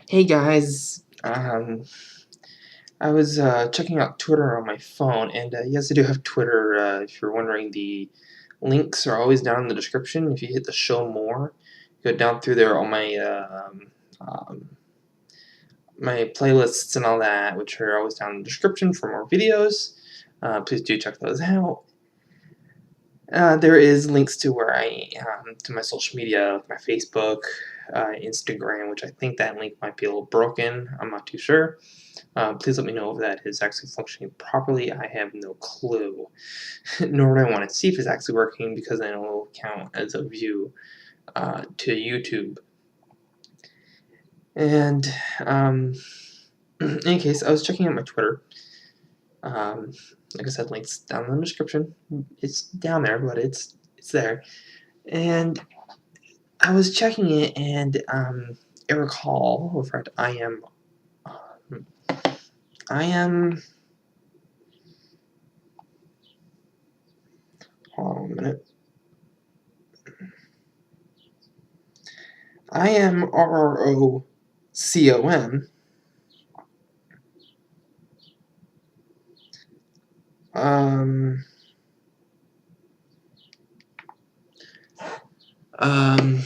Hey guys, I was checking out Twitter on my phone, and yes, I do have Twitter. If you're wondering, the links are always down in the description. If you hit the show more, go down through there, all my playlists and all that, which are always down in the description for more videos. Please do check those out. There is links to where to my social media, like my Facebook, Instagram, which I think that link might be a little broken. I'm not too sure. Please let me know if that is actually functioning properly. I have no clue. Nor do I want to see if it's actually working because then it will count as a view to YouTube. And in any case, I was checking out my Twitter. Like I said, links down in the description. It's down there, but it's there. And I was checking it, and Eric Hall, in fact, I am. Hold on a minute. I am RROCOM. Um, um,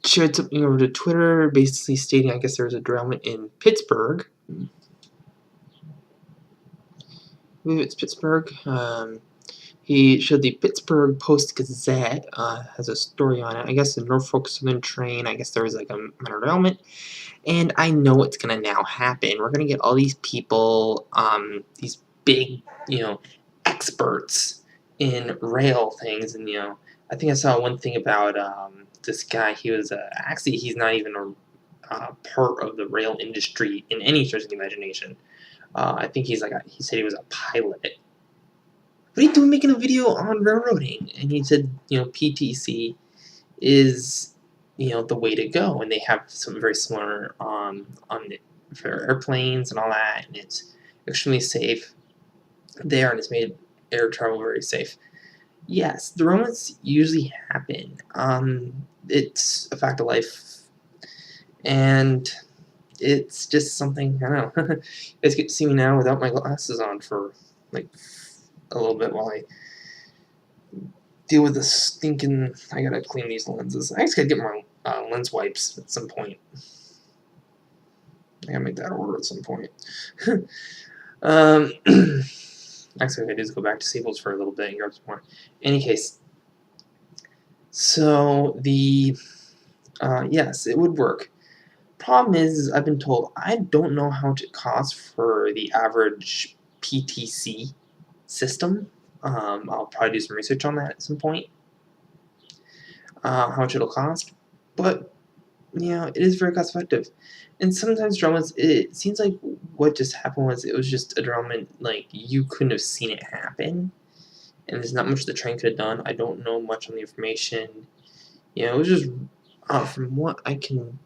Shared something over to Twitter, basically stating, I guess there was a derailment in Pittsburg. I believe it's Pittsburg. He showed the Pittsburg Post-Gazette, has a story on it. I guess the Norfolk Southern train, I guess there was like a minor derailment. And I know what's going to now happen. We're going to get all these people, these big, experts in rail things. And, I think I saw one thing about this guy. He was, actually, he's not even a part of the rail industry in any stretch of the imagination. I think he said he was a pilot. What are you doing making a video on railroading? And he said, PTC is, the way to go. And they have some very similar for airplanes and all that. And it's extremely safe there, and it's made air travel very safe. Yes, derailments usually happen. It's a fact of life. And it's just something, I don't know. You guys get to see me now without my glasses on for like a little bit while I deal with this stinking. I gotta clean these lenses. I just gotta get my lens wipes at some point. I gotta make that order at some point. Actually, what I do is go back to Staples for a little bit and grab some more. In any case, so the yes, it would work. Problem is, I've been told I don't know how much it costs for the average PTC system. I'll probably do some research on that at some point. How much it'll cost, but it is very cost effective. And sometimes derailments, it seems like what just happened was it was just a derailment, like you couldn't have seen it happen, and there's not much the train could have done. I don't know much on the information. It was just from what I can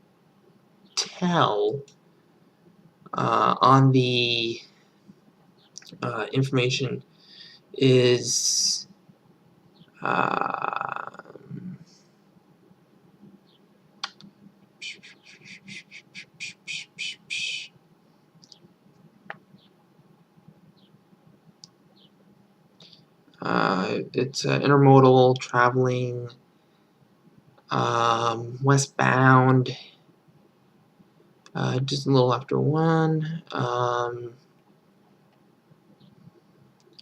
tell on the information is it's intermodal traveling westbound, just a little after 1.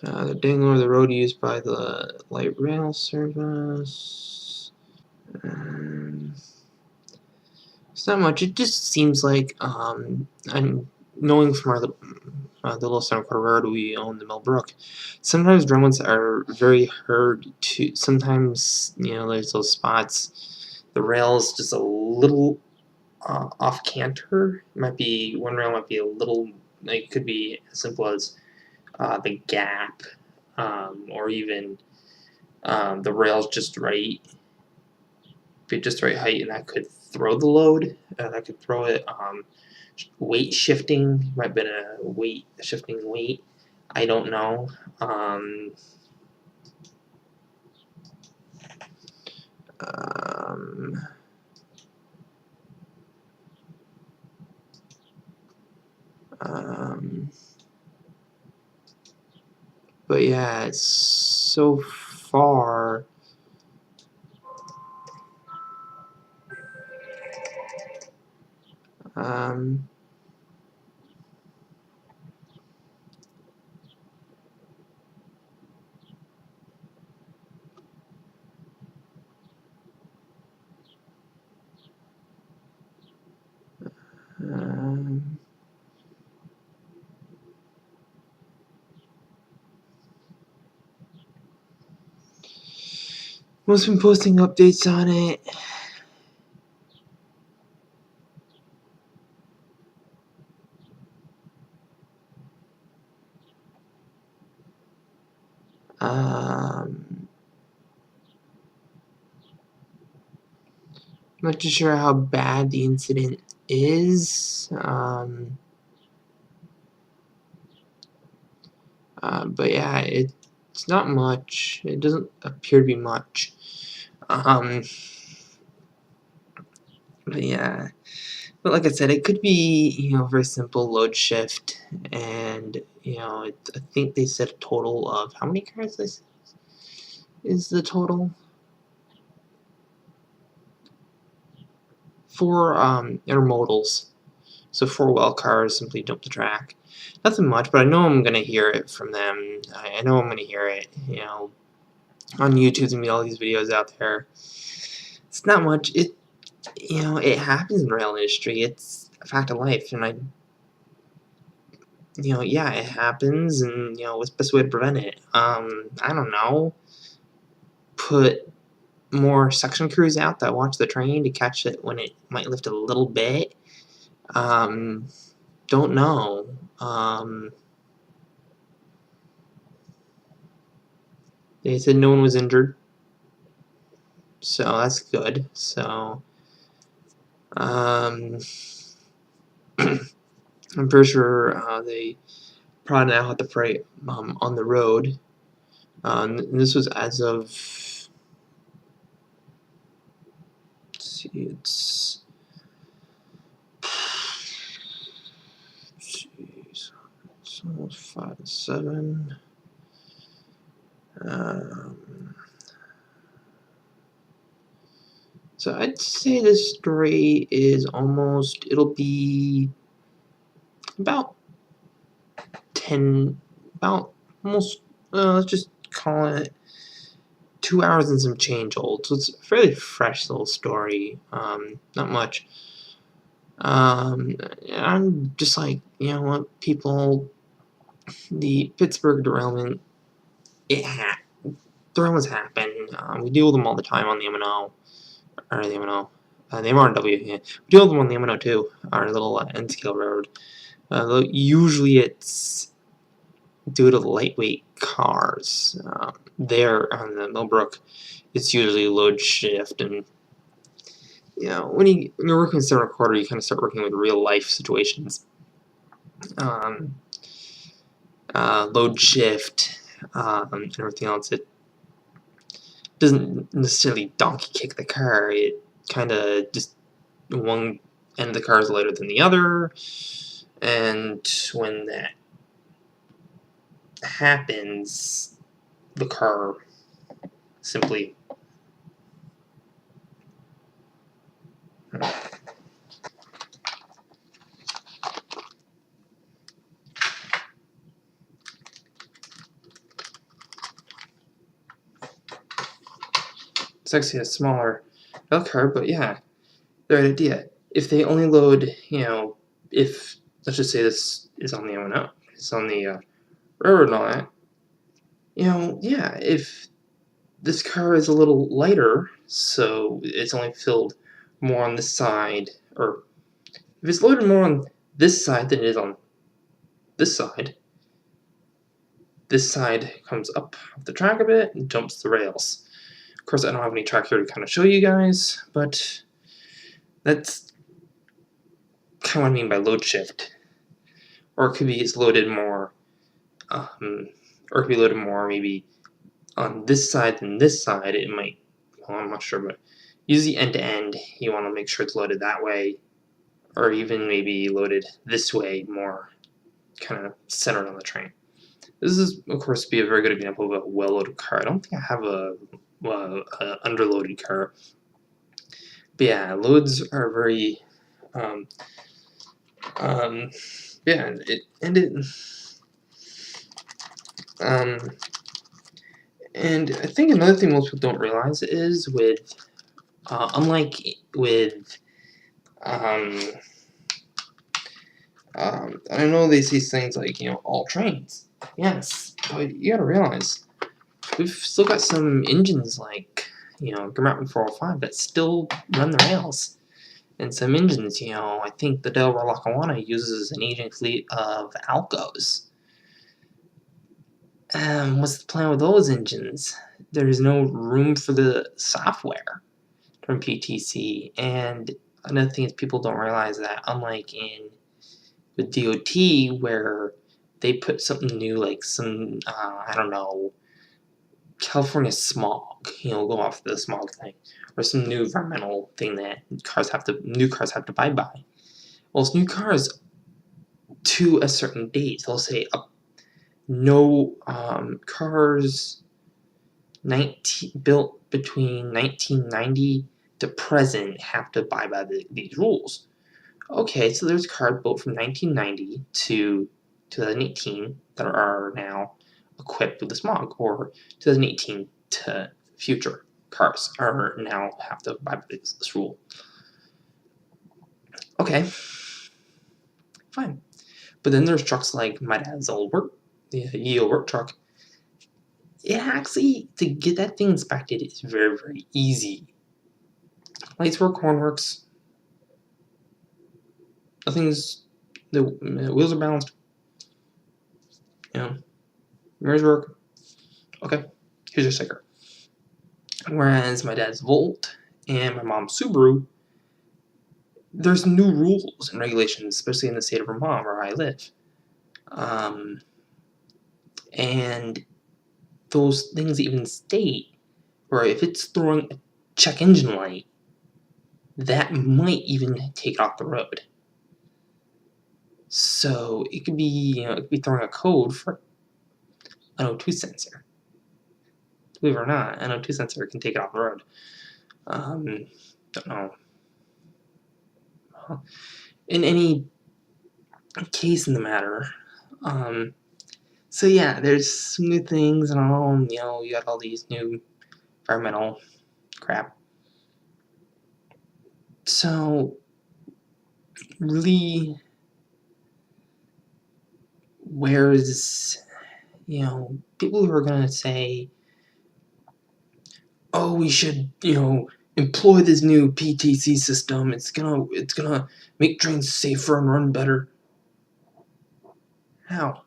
The dangler of the road used by the light rail service. It's not much. It just seems like, and knowing from the little Center Road we own, the Millbrook, sometimes derailments are very hard to. Sometimes there's those spots, the rail's just a little off canter. Might be one rail might be a little. It could be as simple as the gap, or even the rail's just right, be just the right height, and that could throw the load. That could throw it. Weight shifting might have been a shifting weight. I don't know. But yeah, so far, most been posting updates on it. Not too sure how bad the incident is. But yeah, it's not much. It doesn't appear to be much. But yeah. But like I said, it could be, very simple load shift, and, I think they said a total of, how many cars is the total? 4 intermodals. So 4 well cars simply dump the track. Nothing much, but I know I'm gonna hear it from them. I know I'm gonna hear it, on YouTube. There's gonna be all these videos out there. It's not much. It happens in the rail industry. It's a fact of life, and yeah, it happens, and what's the best way to prevent it? I don't know. Put more suction crews out that watch the train to catch it when it might lift a little bit. Don't know. They said no one was injured, so that's good. So, I'm pretty sure they probably now have the freight on the road. And this was as of, let's see, jeez, it's almost 5 to 7. So I'd say this story is almost, it'll be about 10, about almost, let's just call it 2 hours and some change old. So it's a fairly fresh little story. Not much. I'm just like, what, people, the Pittsburgh derailment, derailments happen. We deal with them all the time on the M&O, or the M&O, the MRW. Yeah. We deal with them on the M&O too, our little N-scale road. Usually it's due to lightweight cars. There on the Millbrook, it's usually load shift, and when you're working with 7 1/4, you kind of start working with real life situations. Load shift, and everything else. It doesn't necessarily donkey kick the car. It kind of just, one end of the car is lighter than the other, and when that happens, the car simply it's actually a smaller rail car, but yeah, the right idea. If they only load, if, let's just say this is on the O&O, it's on the railroad and all that, yeah, if this car is a little lighter, so it's only filled more on this side, or if it's loaded more on this side than it is on this side comes up the track a bit and jumps the rails. Of course, I don't have any track here to kind of show you guys, but that's kind of what I mean by load shift. Or it could be it's loaded more, or it could be loaded more maybe on this side than this side. It might, well, I'm not sure, but usually end to end, you want to make sure it's loaded that way, or even maybe loaded this way more kind of centered on the train. This is, of course, be a very good example of a well-loaded car. I don't think I have a underloaded car. But yeah, loads are very, yeah, and I think another thing most people don't realize is unlike with, I know they see things like, all trains. Yes, but you gotta realize, we've still got some engines like, Grumman 405 that still run the rails. And some engines, I think the Delaware Lackawanna uses an aging fleet of Alcos. What's the plan with those engines? There's no room for the software from PTC. And another thing is people don't realize that unlike with DOT where they put something new like some, I don't know, California smog, go off the smog thing, or some new environmental thing that new cars have to abide by. Well, it's new cars to a certain date. They'll say no cars built between 1990 to present have to abide by these rules. Okay, so there's cars built from 1990 to 2018 that are now equipped with the smog, or 2018 to future cars are now have to abide by this rule. Okay, fine. But then there's trucks like my dad's old work truck. It actually, to get that thing inspected, is very, very easy. Lights work, horn works. The wheels are balanced. Mirrors work. Okay, here's your sticker. Whereas my dad's Volt and my mom's Subaru, there's new rules and regulations, especially in the state of Vermont where I live. And those things even state, or if it's throwing a check engine light, that might even take it off the road. So it could be, throwing a code for an O2 sensor. Believe it or not, an O2 sensor can take it off the road. Don't know. In any case in the matter, so yeah, there's some new things and all, you got all these new environmental crap. So, really, where's, people who are gonna say, oh, we should, employ this new PTC system, it's gonna make trains safer and run better. How?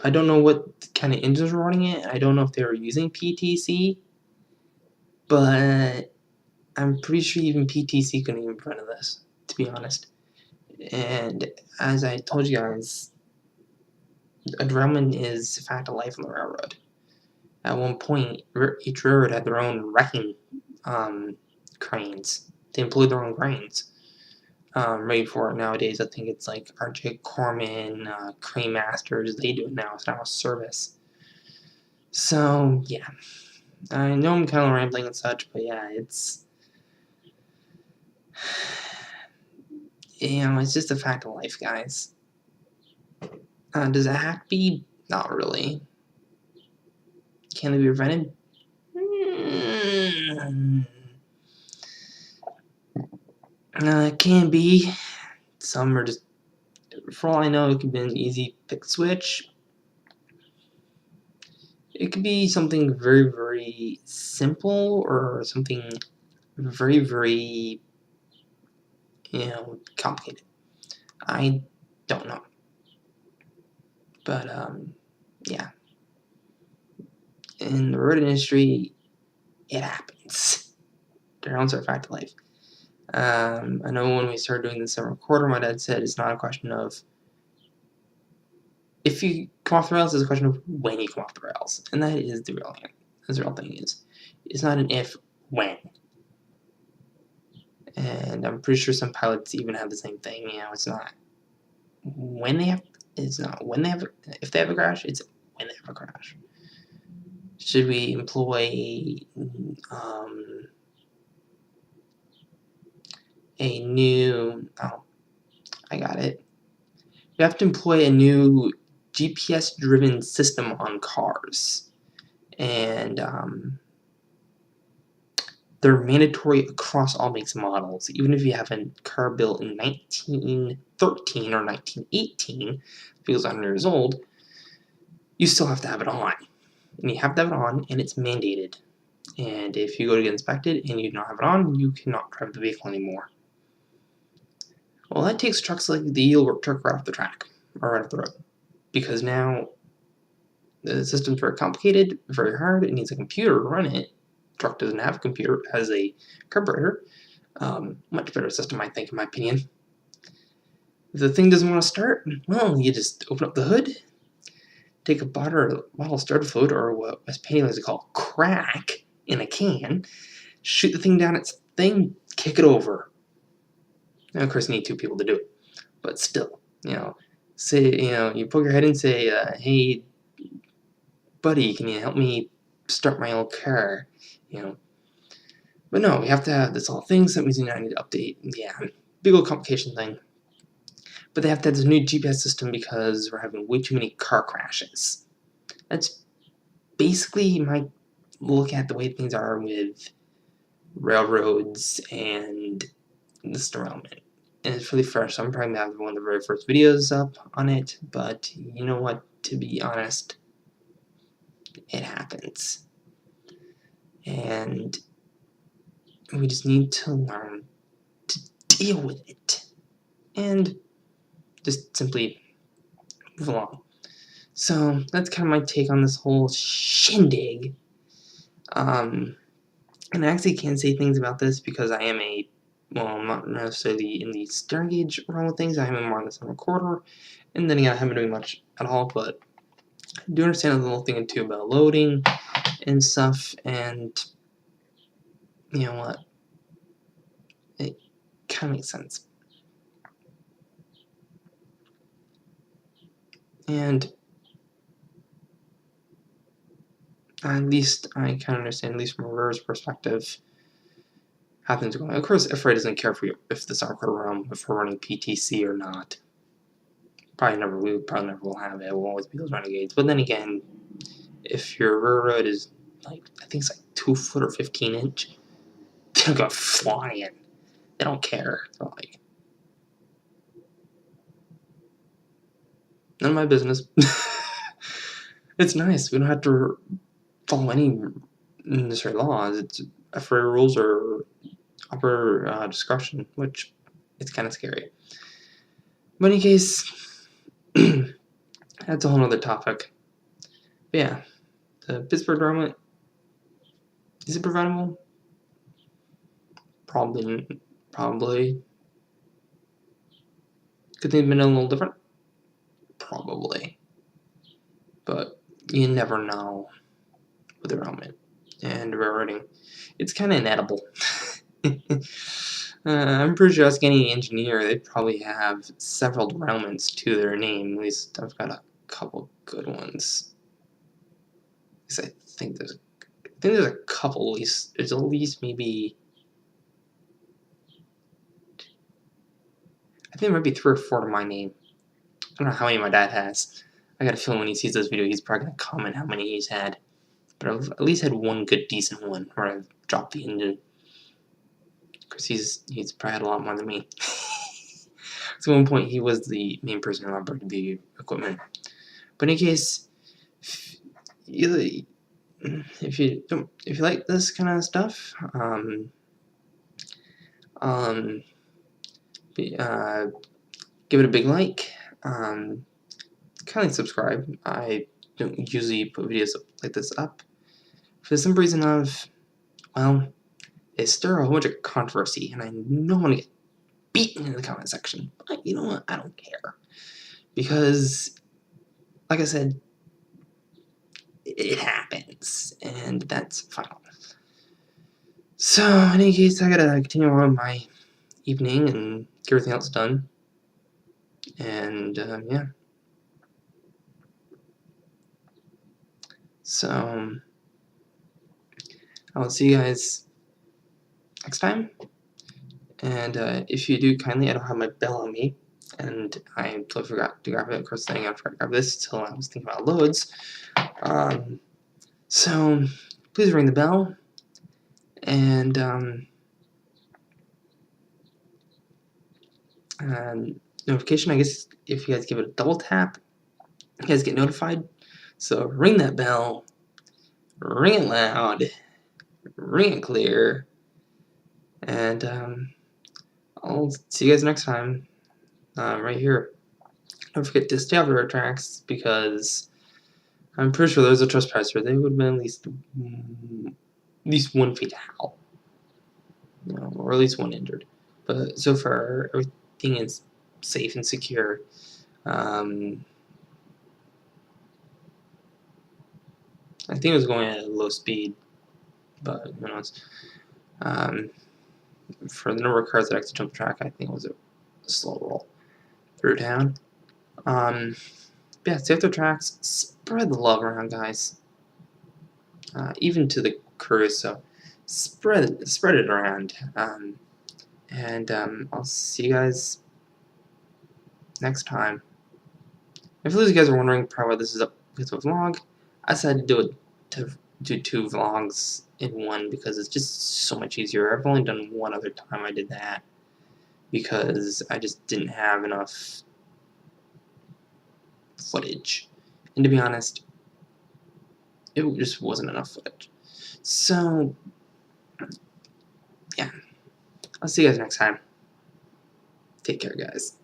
I don't know what kind of engines were running it. I don't know if they were using PTC, but I'm pretty sure even PTC couldn't even run this, to be honest. And as I told you guys, a derailment is a fact of life on the railroad. At one point, each railroad had their own wrecking cranes. They employed their own cranes. Ready for it nowadays. I think it's like RJ Corman, Crane Masters. They do it now. It's now a service. So yeah, I know I'm kind of rambling and such, but yeah, it's it's just a fact of life, guys. Does it have to be? Not really. Can it be prevented? It can be. Some are just, for all I know, it could be an easy pick switch. It could be something very, very simple or something very, very, complicated. I don't know. But, yeah. In the road industry, it happens. Derailments are a fact of life. I know when we started doing the summer quarter, my dad said it's not a question of if you come off the rails, it's a question of when you come off the rails. And that is the real thing is. It's not an if, when. And I'm pretty sure some pilots even have the same thing. It's not when they have, it's not when they have, if they have a crash, it's when they have a crash. Should we employ a new, oh, I got it. We have to employ a new GPS-driven system on cars. And they're mandatory across all makes and models. Even if you have a car built in 1913 or 1918, if it was 100 years old, you still have to have it on. And you have to have it on, and it's mandated. And if you go to get inspected and you don't have it on, you cannot drive the vehicle anymore. Well, that takes trucks like the Yieldwork truck right off the track, or right off the road. Because now the system's very complicated, very hard, it needs a computer to run it. Truck doesn't have a computer, it has a carburetor. Much better system, I think, in my opinion. If the thing doesn't want to start, well, you just open up the hood, take a bottle of starter fluid, or what West Penny likes to call crack, in a can, shoot the thing down its thing, kick it over. Now, of course, you need 2 people to do it, but still, say, you poke your head in and say, hey, buddy, can you help me start my old car? But no, we have to have this all thing, so that means I need to update. Yeah, big old complication thing. But they have to have this new GPS system because we're having way too many car crashes. That's basically my look at the way things are with railroads and this derailment. And it's really fresh, so I'm probably going to have one of the very first videos up on it, but you know what, to be honest, it happens. And we just need to learn to deal with it. And just simply move along. So that's kind of my take on this whole shindig. And I actually can say things about this because I am I'm not necessarily in the steering gauge realm of things. I am more on the center recorder. And then again, I haven't been doing much at all, but I do understand a little thing or two about loading and stuff. And you know what? It kind of makes sense. And at least I kind of understand, at least from a reverse perspective, how things are going. Of course, FRA doesn't care if the software realm, if we're running PTC or not. We probably never will have it. It will always be those renegades. But then again, if your railroad is like, I think it's like 2 foot or 15 inch, they'll go flying. They don't care. They're like, none of my business. It's nice. We don't have to follow any necessary laws. It's FRA rules are upper discretion, which it's kind of scary. But in any case, that's a whole other topic. But yeah, the Pittsburgh derailment, is it preventable? Probably. Could they have been a little different? Probably. But you never know with derailment and railroading. It's kind of inedible. I'm pretty sure ask any engineer, they probably have several derailments to their name. At least I've got a couple good ones. I think there's a couple. At least there's at least maybe, I think there might be 3 or 4 to my name. I don't know how many my dad has. I got a feeling when he sees this video, he's probably gonna comment how many he's had. But I've at least had one good, decent one where I've dropped the engine. Because he's probably had a lot more than me. So at one point, he was the main person who operated the equipment. But in any case, if you like this kind of stuff, give it a big like. Kindly subscribe. I don't usually put videos like this up for the simple reason of, well, it stir a whole bunch of controversy, and I don't want to get beaten in the comment section. But you know what? I don't care. Because, like I said, it happens, and that's final. So, in any case, I gotta continue on with my evening and get everything else done. And yeah, so I'll see you guys next time. And if you do, kindly, I don't have my bell on me, and I totally forgot to grab it. Of course, I forgot to grab this until I was thinking about loads. So please ring the bell, and notification. I guess if you guys give it a double tap, you guys get notified. So ring that bell, ring it loud, ring it clear, and I'll see you guys next time, right here. Don't forget to stay off the road tracks, because I'm pretty sure there's a trespasser. They would have been at least 1 fatal, or at least 1 injured. But so far, everything is safe and secure. I think it was going at a low speed, but who knows. For the number of cars that actually jumped the track, I think it was a slow roll through town. Yeah, stay off the tracks. Spread the love around, guys. Even to the crew, so spread it around. And I'll see you guys next time. If you guys are wondering probably why this is a vlog, I decided to do 2 vlogs in one because it's just so much easier. I've only done one other time I did that because I just didn't have enough footage, and to be honest, it just wasn't enough footage. So yeah, I'll see you guys next time. Take care, guys.